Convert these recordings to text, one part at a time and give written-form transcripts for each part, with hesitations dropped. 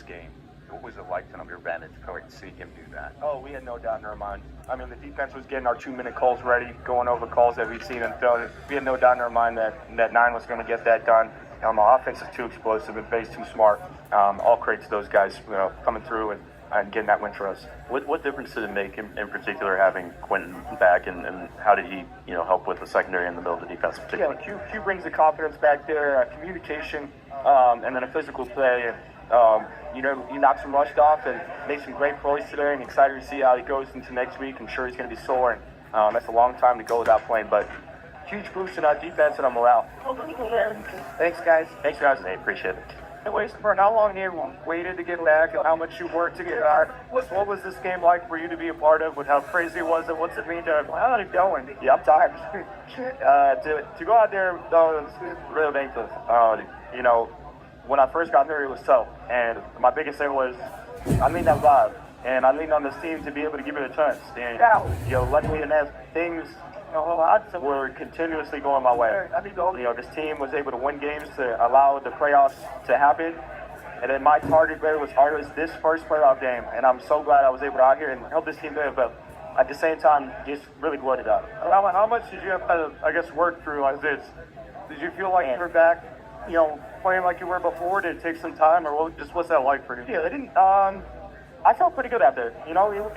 Game. What was it like from your vantage point to see him do that? Oh, we had no doubt in our mind. I mean, the defense was getting our 2-minute calls ready, going over calls that we've seen in film. We had no doubt in our mind that 9 was going to get that done. Our offense is too explosive and Bay's too smart. All credit to those guys, coming through and getting that win for us. What difference did it make in particular having Quentin back, and how did he help with the secondary in the middle of the defense particularly? Yeah, Q brings the confidence back there, communication, and then a physical play. He knocks some rust off and makes some great plays today, and excited to see how he goes into next week. I'm sure he's going to be sore, and that's a long time to go without playing, but huge boost in our defense and our morale. Thanks, guys. Thanks, guys. I appreciate it. For how long you waited to get back, and how much you worked to get back? What was this game like for you to be a part of? With how crazy was it? What's it mean to how it going? Yeah, I'm tired. To go out there, though, it's really thankful. When I first got there, it was tough, and my biggest thing was I leaned on God, and I leaned on this team to be able to give it a chance. And luckily enough, things were continuously going my way. This team was able to win games to allow the playoffs to happen, and then my target grade was always this first playoff game, and I'm so glad I was able to out here and help this team there. But at the same time, just really glad it up. How much did you have to, work through as this? Did you feel like you were back? Playing like you were before? Did it take some time, or what's that like for you? Yeah, it didn't. I felt pretty good out there. It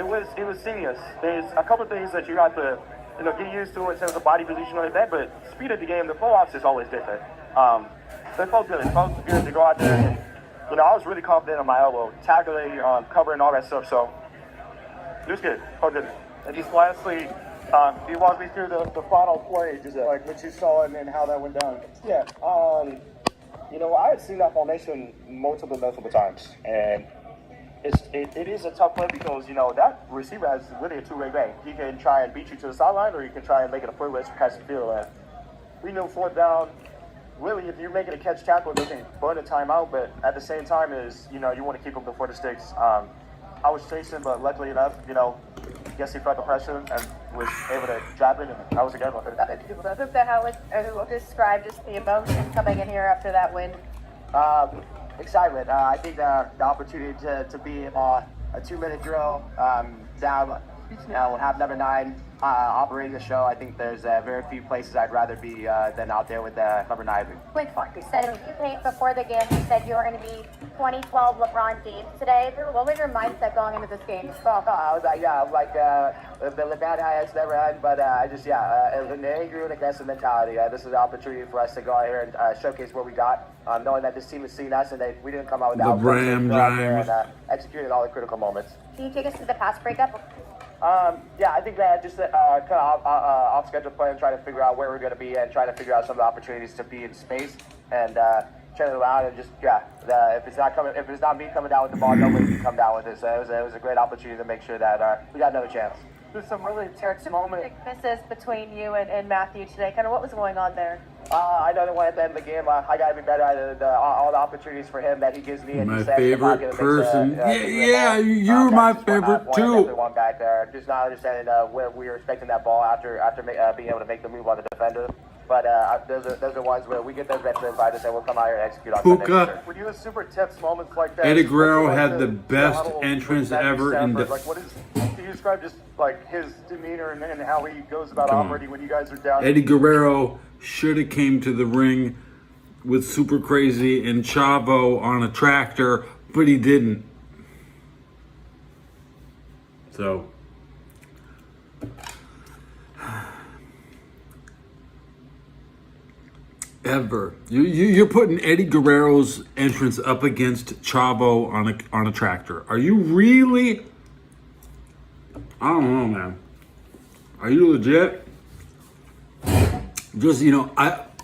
was seamless. There's a couple of things that you got to, get used to in terms of body position like that, but speed of the game, the playoffs is always different. So it felt good. It felt good to go out there, and I was really confident on my elbow, tackling, covering, all that stuff. So it was good. Felt good. And just lastly, can you walk me through the final play, just like what you saw and how that went down? Yeah. I had seen that formation multiple times, and it is a tough play because that receiver has really a two-way game. He can try and beat you to the sideline, or you can try and make it a foot-less catch the field. And we knew fourth down. Really, if you're making a catch tackle, they can burn a timeout, but at the same time, you want to keep them before the sticks. I was chasing, but luckily enough, guess he felt the pressure and was able to drop it, and that was a good one. How describe just the emotion coming in here after that win? Excitement. I think the opportunity to be in a 2-minute drill down, have number 9 operating the show. I think there's very few places I'd rather be than out there with number 9. Quick, you said before the game, you said you were going to be 2012 LeBron James today. What was your mindset going into this game? I was like, the bad highest never had, but an angry and aggressive mentality. This is an opportunity for us to go out here and showcase what we got, knowing that this team has seen us and we didn't come out with the Ram Giants and executed all the critical moments. Can you take us to the pass breakup? I think that just kind of off-schedule play and try to figure out where we're going to be and try to figure out some of the opportunities to be in space and turn it around and just if it's not me coming down with the ball, nobody can come down with it. So it was a great opportunity to make sure that we got another chance. There's some really tense moments. Misses between you and Matthew today. Kind of what was going on there? I know that at the end of the game, I got to be better at all the opportunities for him that he gives me. And my favorite person. You're my favorite too. One back there, just not understanding where we were expecting that ball after being able to make the move on the defender. But those are ones where we get those veteran fighters and we'll come out here and execute on Puka. When you have super tense moments like that, Eddie Guerrero had the best entrance ever in the. Can you describe just like his demeanor and how he goes about operating when you guys are down? Eddie Guerrero should have came to the ring with Super Crazy and Chavo on a tractor, but he didn't. So. Ever. You're putting Eddie Guerrero's entrance up against Chavo on a tractor. Are you really? I don't know, man. Are you legit? Just,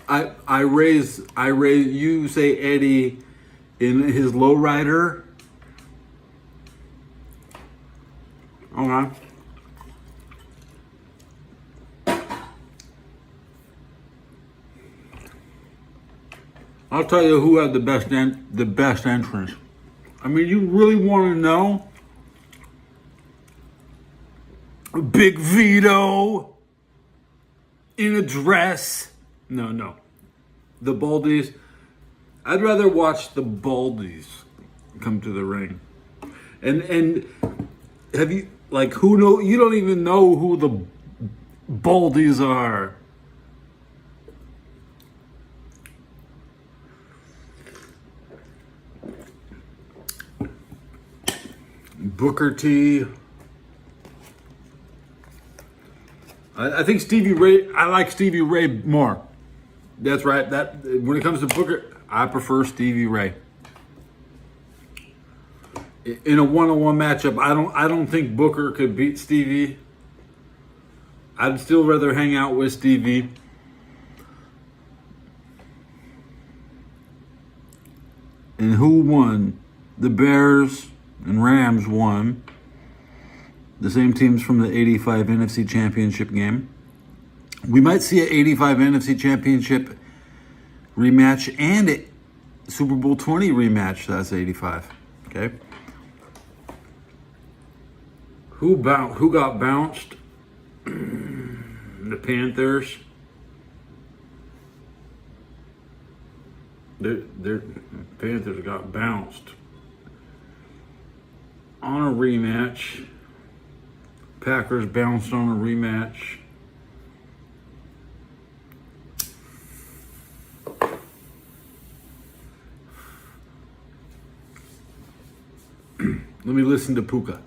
I raise you say Eddie in his lowrider. Okay. I'll tell you who had the best entrance. I mean, you really want to know? Big Vito in a dress No. The Baldies. I'd rather watch the Baldies come to the ring. And have you, like, who know? You don't even know who the Baldies are. Booker T. I think Stevie Ray. I like Stevie Ray more. That's right. That when it comes to Booker, I prefer Stevie Ray. In a one-on-one matchup, I don't think Booker could beat Stevie. I'd still rather hang out with Stevie. And who won? The Bears and Rams won. The same teams from the 85 NFC Championship game. We might see an 85 NFC Championship rematch and a Super Bowl 20 rematch. That's 85. Okay. Who got bounced? The Panthers. Their Panthers got bounced on a rematch. Packers bounced on a rematch. Let me listen to Puka.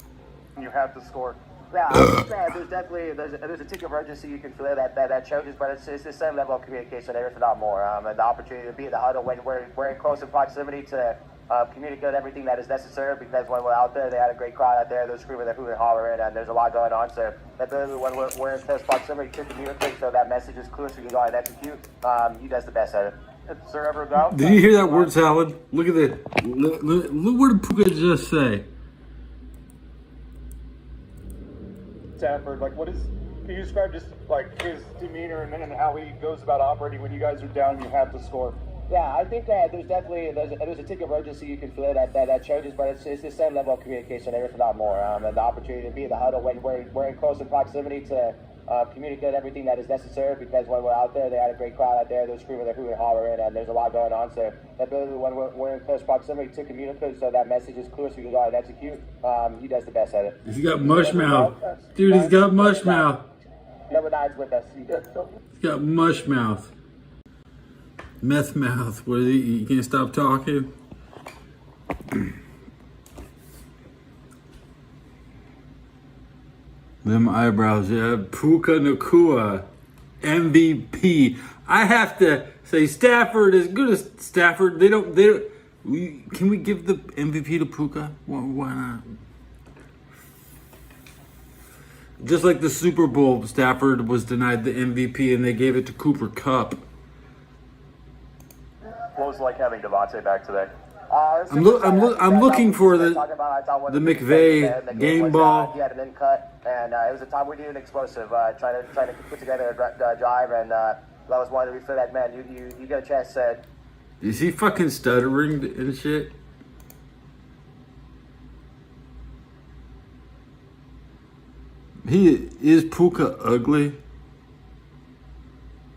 You have to score. Yeah, there's definitely there's a tick of urgency you can feel that shows, but it's the same level of communication there, if not more. And the opportunity to be in the huddle when we're in close proximity to communicate everything that is necessary, because when we're out there, they had a great crowd out there, they're screaming, they're hooting and hollering, and there's a lot going on. So when we're in close proximity to communicate, so that message is clear, so you can go out and execute. You guys the best at it. Is there ever a doubt? Did you hear that word salad? Look at that. Look what did Puka just say? Stafford, like, can you describe just like his demeanor and how he goes about operating when you guys are down and you have to score? Yeah, I think there's definitely there's a tick of urgency you can feel that shows, but it's the same level of communication there, if not more. And the opportunity to be in the huddle when we're in close proximity to communicate everything that is necessary, because when we're out there, they had a great crowd out there, they're screaming, they're hooting and hollering, and there's a lot going on. So the ability when we're in close proximity to communicate, so that message is clear, so you can go out and execute. You guys the best at it. He's got mush mouth. Dude, he's got mush mouth. Number 9's with us. He's got mush mouth. Meth mouth. What is he? You can't stop talking? Them eyebrows, yeah. Puka Nakua, MVP. I have to say Stafford, as good as Stafford, can we give the MVP to Puka? Why not? Just like the Super Bowl, Stafford was denied the MVP and they gave it to Cooper Kupp. What was it like having Devontae back today? I'm looking for the McVay game ball. He had an in cut, and it was a time we needed an explosive, trying to put together a drive, and that was one that we feel like, man, you get a chance to. Is he fucking stuttering and shit? Is Puka ugly?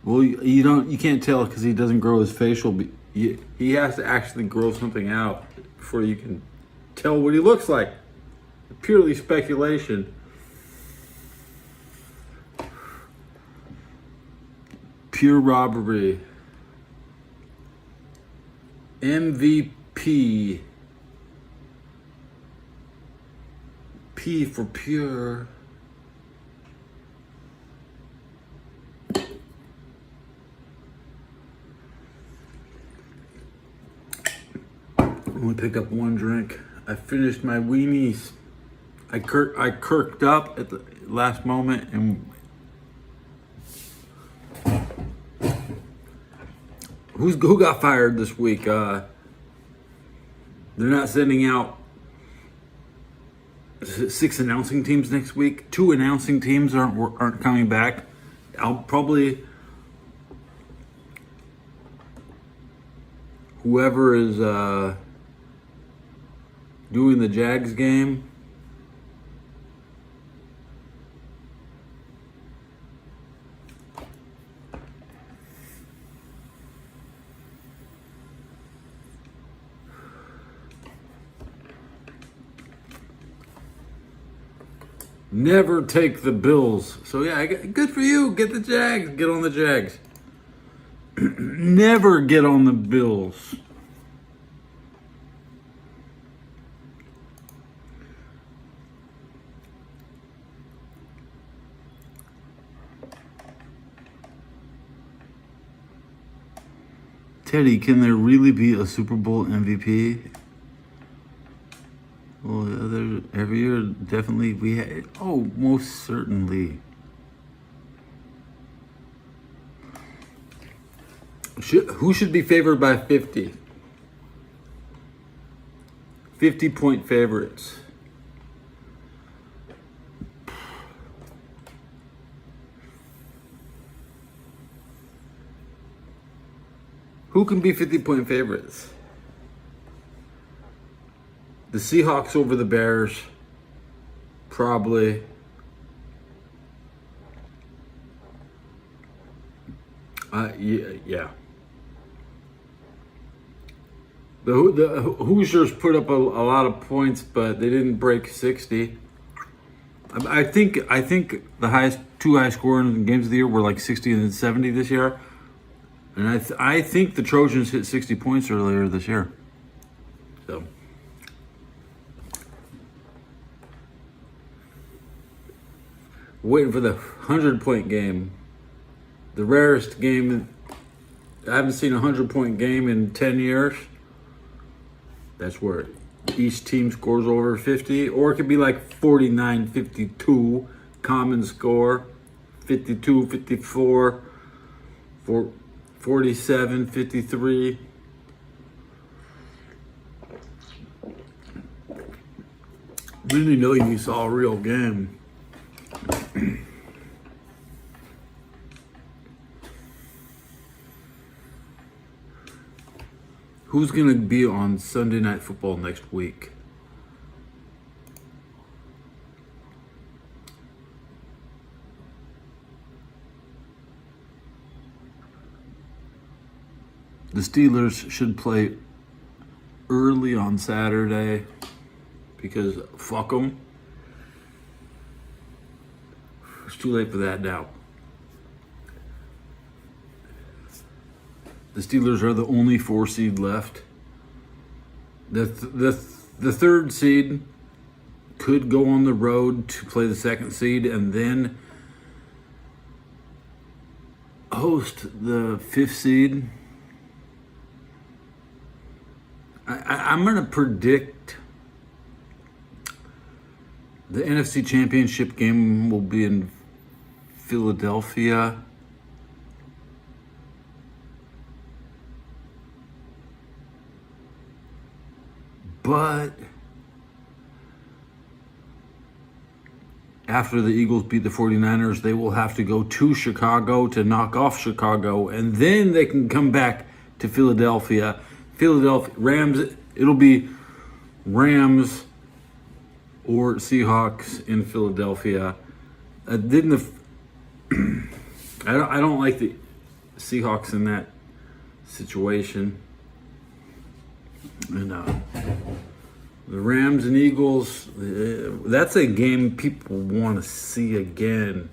Well, you can't tell because he doesn't grow his facial. He has to actually grow something out before you can tell what he looks like. Purely speculation. Pure robbery. MVP. P for pure. I'm gonna pick up one drink. I finished my weenies. I kirked up at the last moment, and who got fired this week? They're not sending out 6 announcing teams next week. 2 announcing teams aren't coming back. I'll probably whoever is doing the Jags game. Never take the Bills. So yeah, good for you. Get the Jags. Get on the Jags. Never get on the Bills. Teddy, can there really be a Super Bowl MVP? Well, every year, definitely we had. Oh, most certainly. Who should be favored by 50? 50-point favorites. Who can be 50-point favorites? The Seahawks over the Bears, probably. Yeah. The Hoosiers put up a lot of points, but they didn't break 60. I think the two highest scoring games of the year were like 60 and 70 this year. And I think the Trojans hit 60 points earlier this year. So. Waiting for the 100-point game. The rarest game. I haven't seen a 100-point game in 10 years. That's where each team scores over 50. Or it could be like 49-52. Common score. 52-54. 47-53. Really know you saw a real game. Who's going to be on Sunday Night Football next week? The Steelers should play early on Saturday because fuck them. It's too late for that now. The Steelers are the only 4 seed left. The third seed could go on the road to play the second seed and then host the 5th seed. I'm going to predict the NFC Championship game will be in Philadelphia. But after the Eagles beat the 49ers, they will have to go to Chicago to knock off Chicago, and then they can come back to Philadelphia. Rams, it'll be Rams or Seahawks in Philadelphia. I don't like the Seahawks in that situation. And the Rams and Eagles, that's a game people want to see again.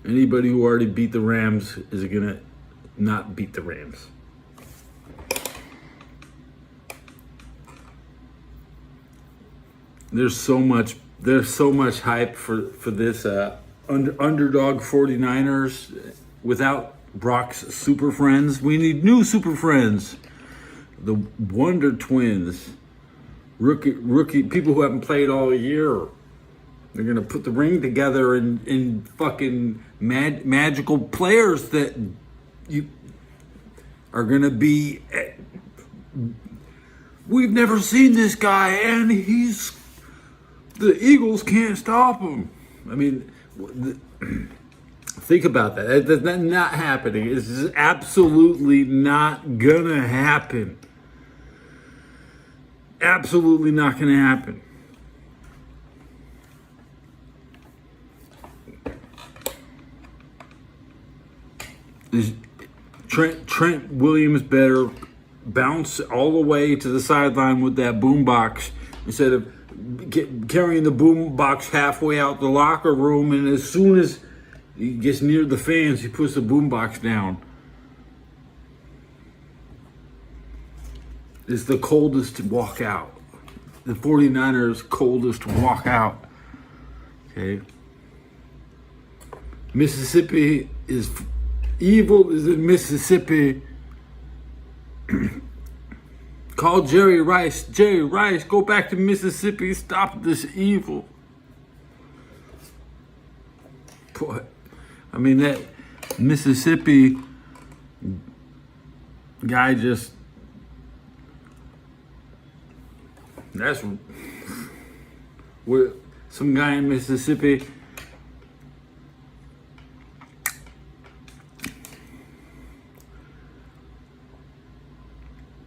Anybody who already beat the Rams is going to not beat the Rams. There's so much hype for this underdog 49ers without Brock's super friends. We need new super friends. The Wonder Twins. Rookie people who haven't played all year. They're going to put the ring together in fucking magical players that you are going to be. We've never seen this guy, and the Eagles can't stop him. I mean, think about that. That's not happening. It's just absolutely not going to happen. Absolutely not going to happen. Is Trent Williams better bounce all the way to the sideline with that boombox instead of carrying the boombox halfway out the locker room, and as soon as he gets near the fans, he puts the boombox down. It's the coldest walkout. The 49ers' coldest walkout. Okay. Mississippi is evil. Is in Mississippi. Call Jerry Rice. Jerry Rice, go back to Mississippi. Stop this evil. Boy, I mean, that Mississippi guy just, that's where some guy in Mississippi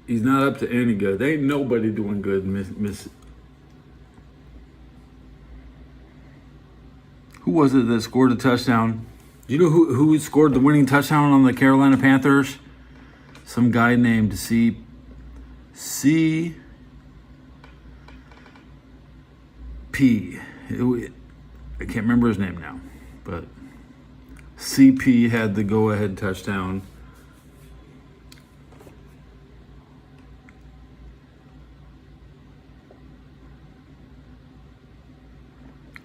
he's not up to any good. There ain't nobody doing good, Miss. Who was it that scored a touchdown? Do you know who scored the winning touchdown on the Carolina Panthers? Some guy named C. P. I can't remember his name now, but CP had the go-ahead touchdown.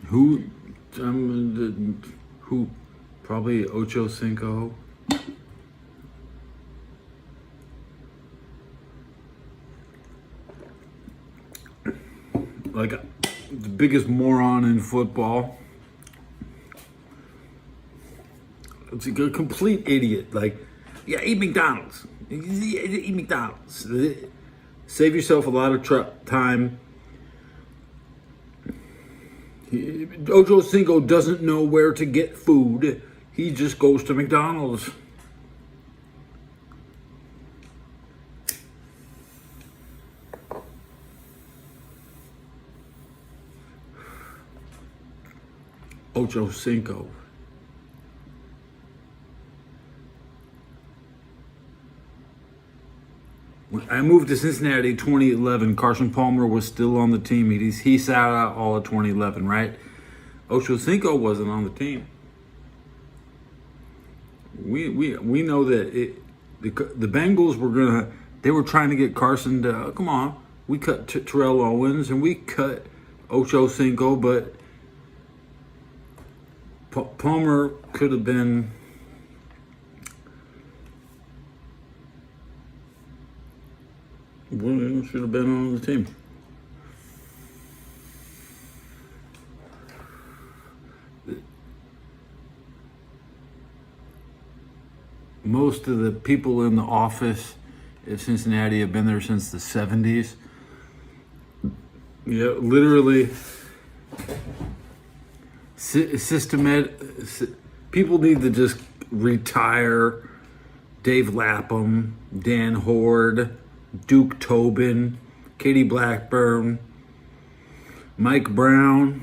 Who? Probably Ocho Cinco. Like the biggest moron in football. It's a complete idiot. Like, yeah, eat McDonald's. Eat McDonald's. Save yourself a lot of time. Ocho Cinco doesn't know where to get food. He just goes to McDonald's. Ocho Cinco. When I moved to Cincinnati 2011, Carson Palmer was still on the team. He sat out all of 2011, right? Ocho Cinco wasn't on the team. We know that the Bengals they were trying to get Carson to, come on, we cut Terrell Owens and we cut Ocho Cinco, but Palmer could have been should have been on the team. Most of the people in the office at Cincinnati have been there since the 70s. Yeah, literally. People need to just retire. Dave Lapham, Dan Horde, Duke Tobin, Katie Blackburn, Mike Brown.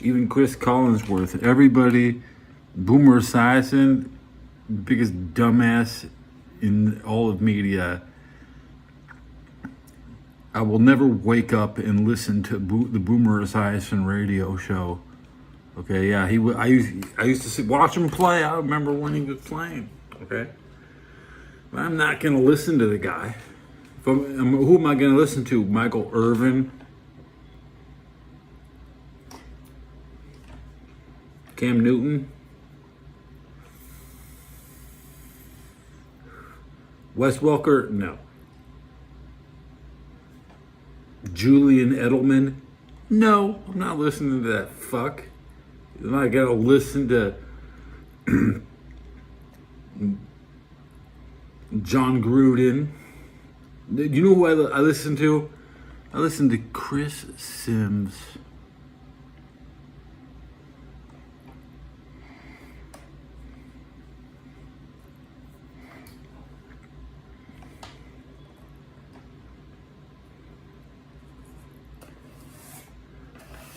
Even Chris Collinsworth. Everybody, Boomer Esiason, biggest dumbass in all of media. I will never wake up and listen to the Boomer Esiason radio show. Okay, yeah, I used to watch him play. I remember when he was playing. Okay, but I'm not going to listen to the guy. Who am I going to listen to? Michael Irvin, Cam Newton, Wes Welker? No. Julian Edelman? No, I'm not listening to that fuck. I'm not gonna listen to John Gruden. You know who I listen to? I listen to Chris Sims.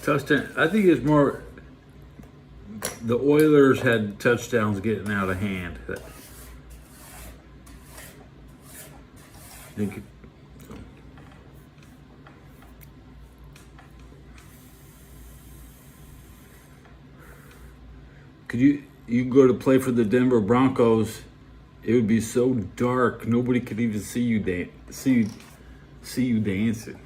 Touchdown. I think it's more the Oilers had touchdowns getting out of hand. Think, could you go to play for the Denver Broncos? It would be so dark, nobody could even see you see you dancing.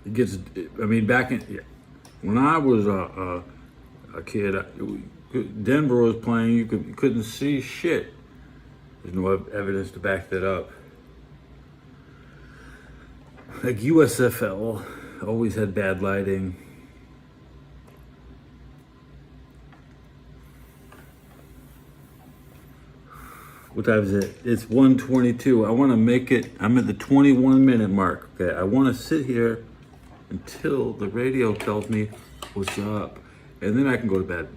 It gets. I mean, back in when I was a kid, Denver was playing. You couldn't see shit. There's no evidence to back that up. Like USFL always had bad lighting. What time is it? It's 1:22. I want to make it. I'm at the 21-minute mark. Okay, I want to sit here until the radio tells me what's up, and then I can go to bed.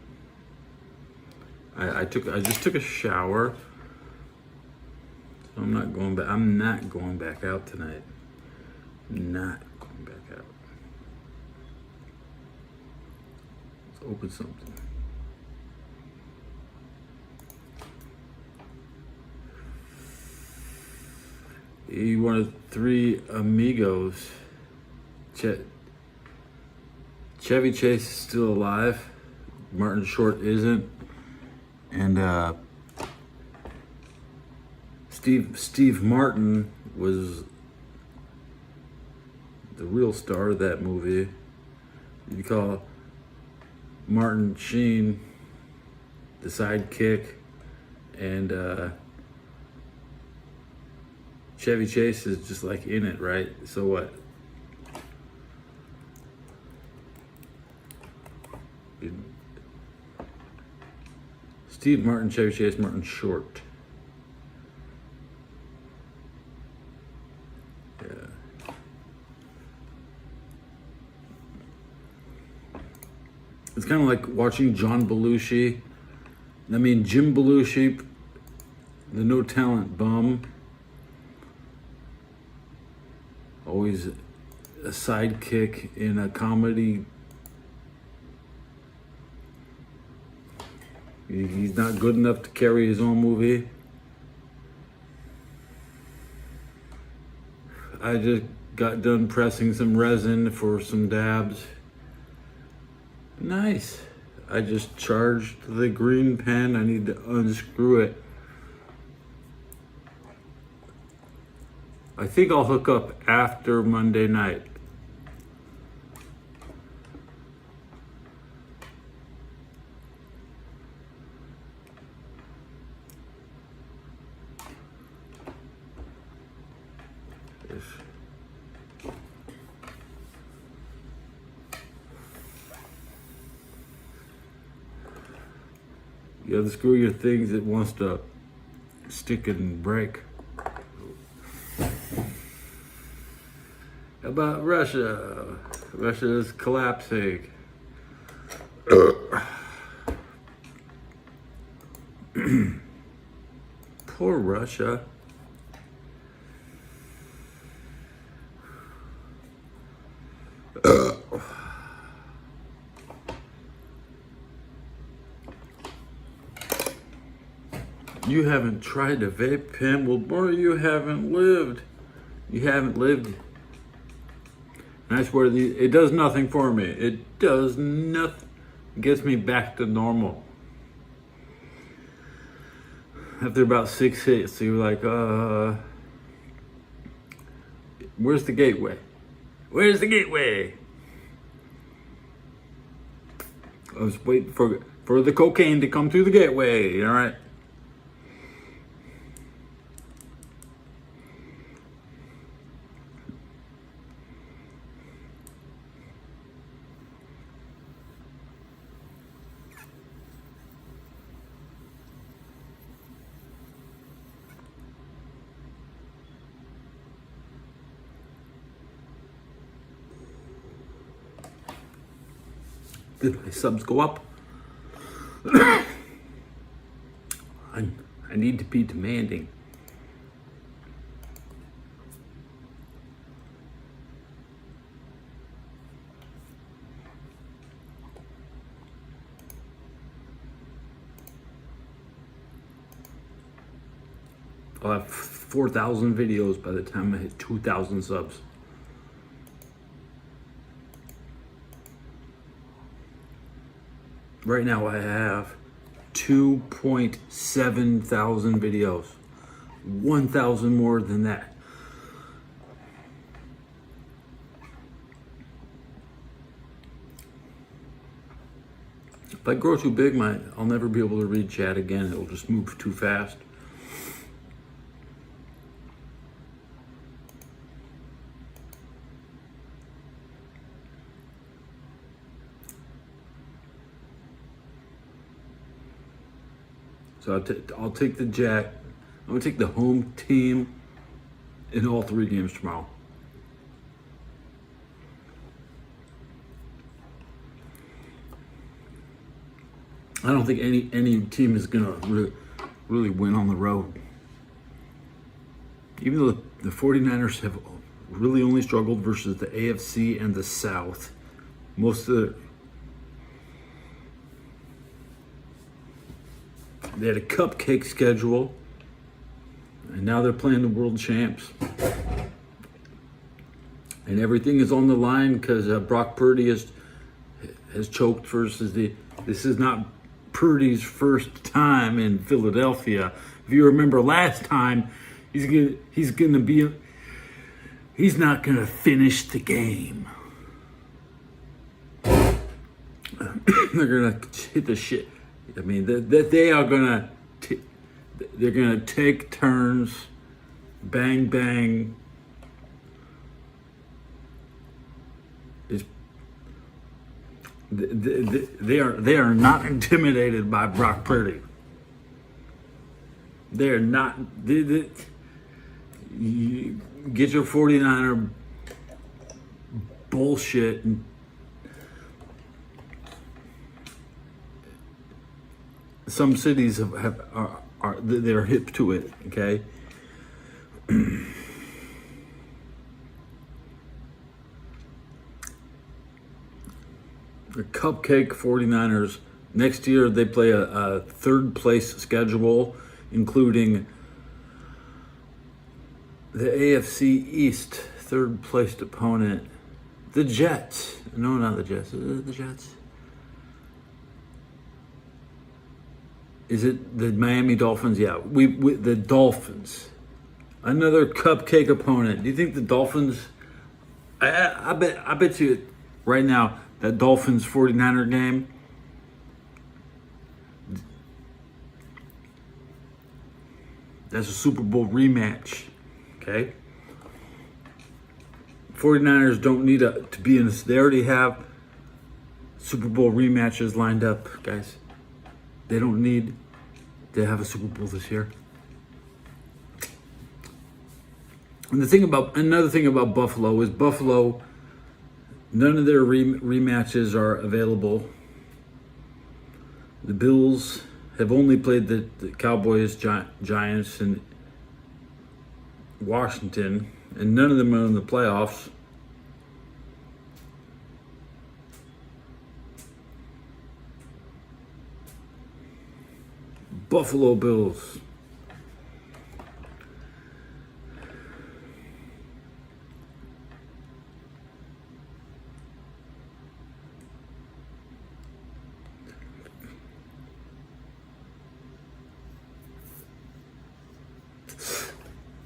I just took a shower. So I'm not going back. I'm not going back out tonight. Not going back out. Let's open something. He wanted 3 amigos. Chevy Chase is still alive. Martin Short isn't. And Steve Martin was the real star of that movie. You call Martin Sheen the sidekick, and Chevy Chase is just like in it, right? So what? Steve Martin, Chevy Chase, Martin Short. Yeah. It's kind of like watching John Belushi. I mean, Jim Belushi, the no talent bum. Always a sidekick in a comedy. He's not good enough to carry his own movie. I just got done pressing some resin for some dabs. Nice. I just charged the green pen. I need to unscrew it. I think I'll hook up after Monday night. You have to screw your things that wants to stick and break. How about Russia? Russia is collapsing. Poor Russia. You haven't tried a vape pen? Well, boy, you haven't lived. You haven't lived. And I swear, it does nothing for me. It does nothing. It gets me back to normal. After about 6 hits, you're like, where's the gateway? Where's the gateway? I was waiting for the cocaine to come through the gateway, all right? Did my subs go up? I need to be demanding. I'll have 4,000 videos by the time I hit 2,000 subs. Right now I have 2.7 thousand videos. 1,000 more than that. If I grow too big, I'll never be able to read chat again. It'll just move too fast. So I'll take the Jack. I'm gonna take the home team in all 3 games tomorrow. I don't think any team is gonna really win on the road. Even though the 49ers have really only struggled versus the AFC and the South, they had a cupcake schedule, and now they're playing the world champs. And everything is on the line because Brock Purdy has choked versus this is not Purdy's first time in Philadelphia. If you remember last time, he's not gonna finish the game. They're gonna hit the shit. I mean, they are gonna they're gonna take turns, bang bang. They are not intimidated by Brock Purdy. They are not. You get your 49er bullshit and some cities they're hip to it. Okay. The cupcake 49ers. Next year they play a 3rd place schedule, including the AFC East 3rd placed opponent, the Jets. No, not the Jets. Is it the Jets? Is it the Miami Dolphins? Yeah, the Dolphins. Another cupcake opponent. Do you think the Dolphins? I bet you right now that Dolphins 49er game, that's a Super Bowl rematch. Okay. 49ers don't need to be in this. They already have Super Bowl rematches lined up, guys. They don't need to have a Super Bowl this year. And another thing about Buffalo is none of their rematches are available. The Bills have only played the Cowboys, Giants, and Washington, and none of them are in the playoffs. Buffalo Bills.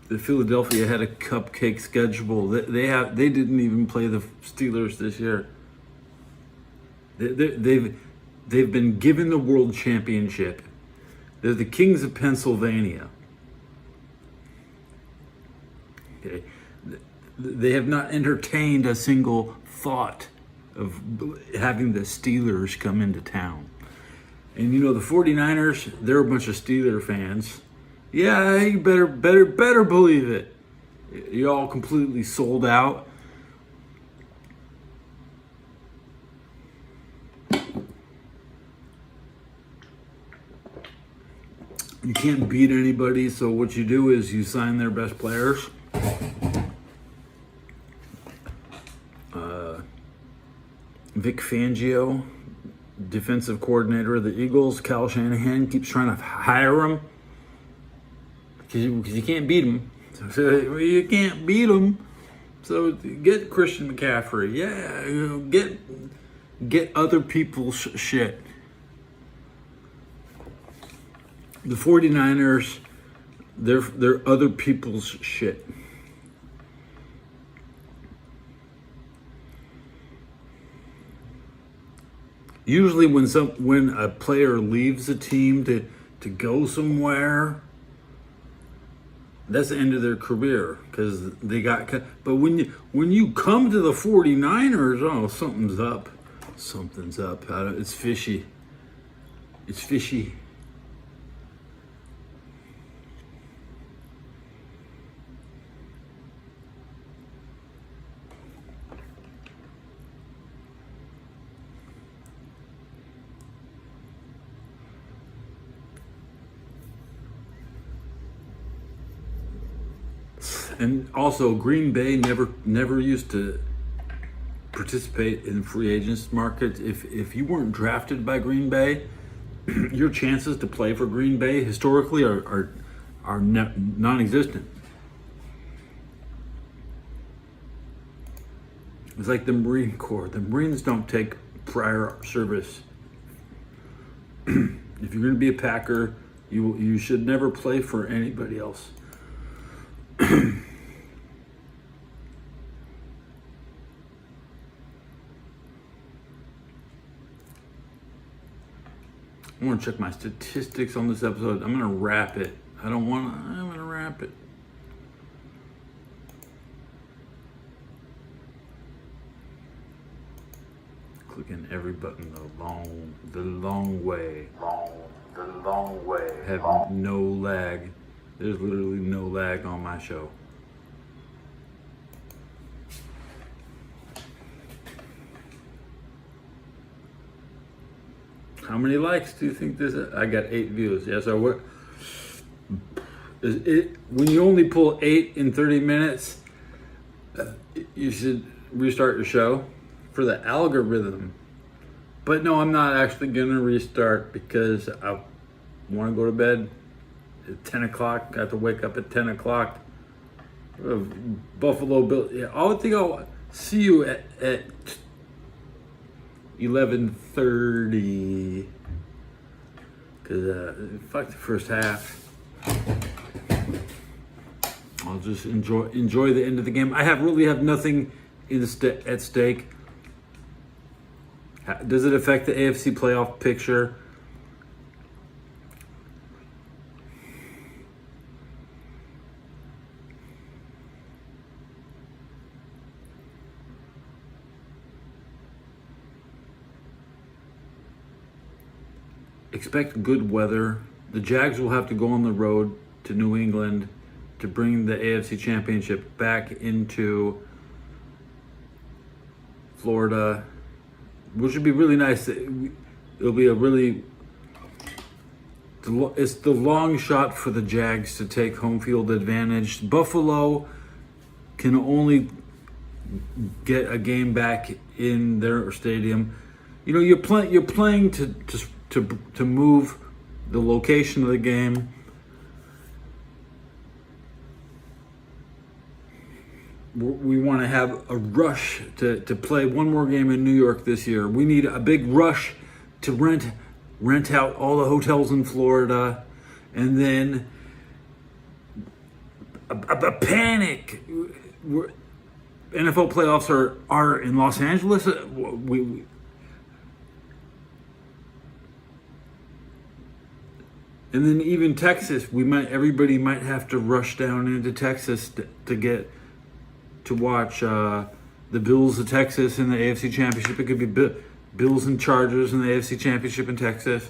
The Philadelphia had a cupcake schedule. They didn't even play the Steelers this year. They've been given the world championship. They're the Kings of Pennsylvania. Okay. They have not entertained a single thought of having the Steelers come into town. And the 49ers, they're a bunch of Steeler fans. Yeah, you better believe it. You're all completely sold out. You can't beat anybody, so what you do is you sign their best players. Vic Fangio, defensive coordinator of the Eagles, Kyle Shanahan keeps trying to hire him. because you can't beat them. So you can't beat them. So get Christian McCaffrey. Yeah, get other people's shit. The 49ers, they're other people's shit. Usually when a player leaves a team to go somewhere, that's the end of their career because they got cut. But when you come to the 49ers, oh, something's up. Something's up. It's fishy. It's fishy. And also, Green Bay never used to participate in free agents market. If you weren't drafted by Green Bay, your chances to play for Green Bay historically are non-existent. It's like the Marine Corps. The Marines don't take prior service. If you're going to be a Packer, you should never play for anybody else. I want to check my statistics on this episode. I'm going to wrap it. I'm going to wrap it. Clicking every button the long way. The long way. Have no lag. There's literally no lag on my show. How many likes do you think this is? I got 8 views. Yeah, so what is it? When you only pull 8 in 30 minutes, you should restart your show for the algorithm. But no, I'm not actually gonna restart because I want to go to bed at 10 o'clock. I have to wake up at 10 o'clock. Buffalo Bill. Yeah, I think I'll see you at 11:30 because fuck the first half. I'll just enjoy the end of the game. I really have nothing at stake. Does it affect the AFC playoff picture? Expect good weather. The Jags will have to go on the road to New England to bring the AFC Championship back into Florida, which would be really nice. It'll be it's the long shot for the Jags to take home field advantage. Buffalo can only get a game back in their stadium. You know, you're playing to move the location of the game. We want to have a rush to play one more game in New York this year. We need a big rush to rent out all the hotels in Florida, and then a panic. NFL playoffs are in Los Angeles. And then even Texas, everybody might have to rush down into Texas to get to watch the Bills of Texas in the AFC Championship. It could be Bills and Chargers in the AFC Championship in Texas.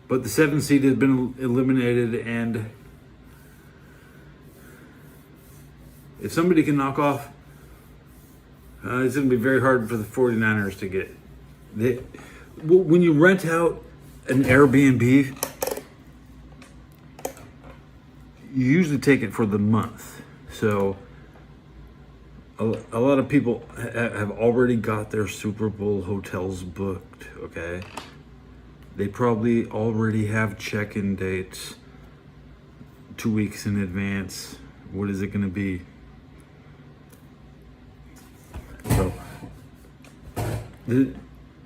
But the 7th seed has been eliminated, and if somebody can knock off, it's going to be very hard for the 49ers to get. When you rent out an Airbnb, you usually take it for the month. So a lot of people have already got their Super Bowl hotels booked, okay? They probably already have check-in dates 2 weeks in advance. What is it going to be? So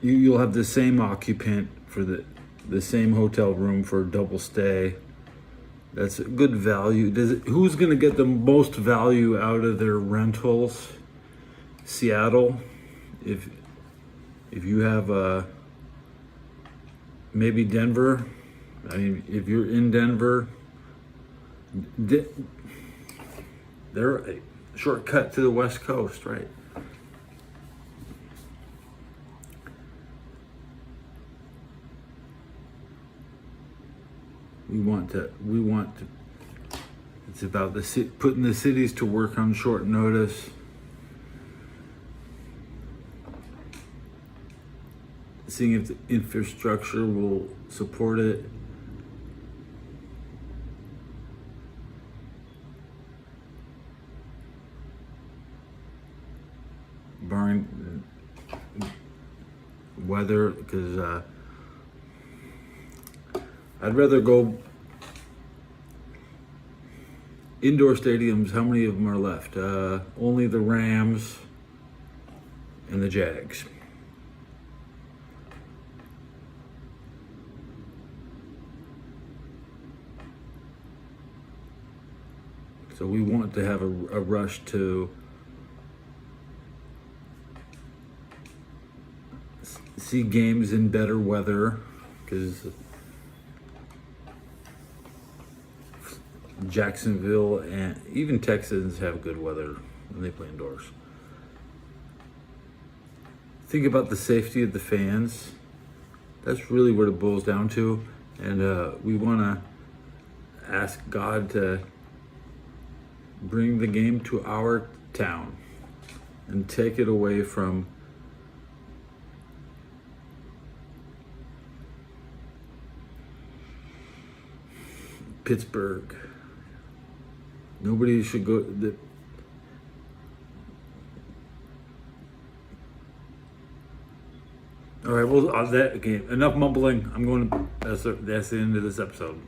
you'll have the same occupant for the same hotel room for a double stay. That's a good value. Who's going to get the most value out of their rentals? Seattle. If you have maybe Denver. I mean, if you're in Denver, they're a shortcut to the West Coast, right? We want to. It's about putting the cities to work on short notice. Seeing if the infrastructure will support it. Barring weather, because I'd rather go indoor stadiums. How many of them are left? Only the Rams and the Jags. So we want to have a rush to see games in better weather, because Jacksonville and even Texans have good weather when they play indoors. Think about the safety of the fans. That's really what it boils down to. And we want to ask God to bring the game to our town and take it away from Pittsburgh. Nobody should go. All right, well, that game. Enough mumbling. I'm going to. That's the end of this episode.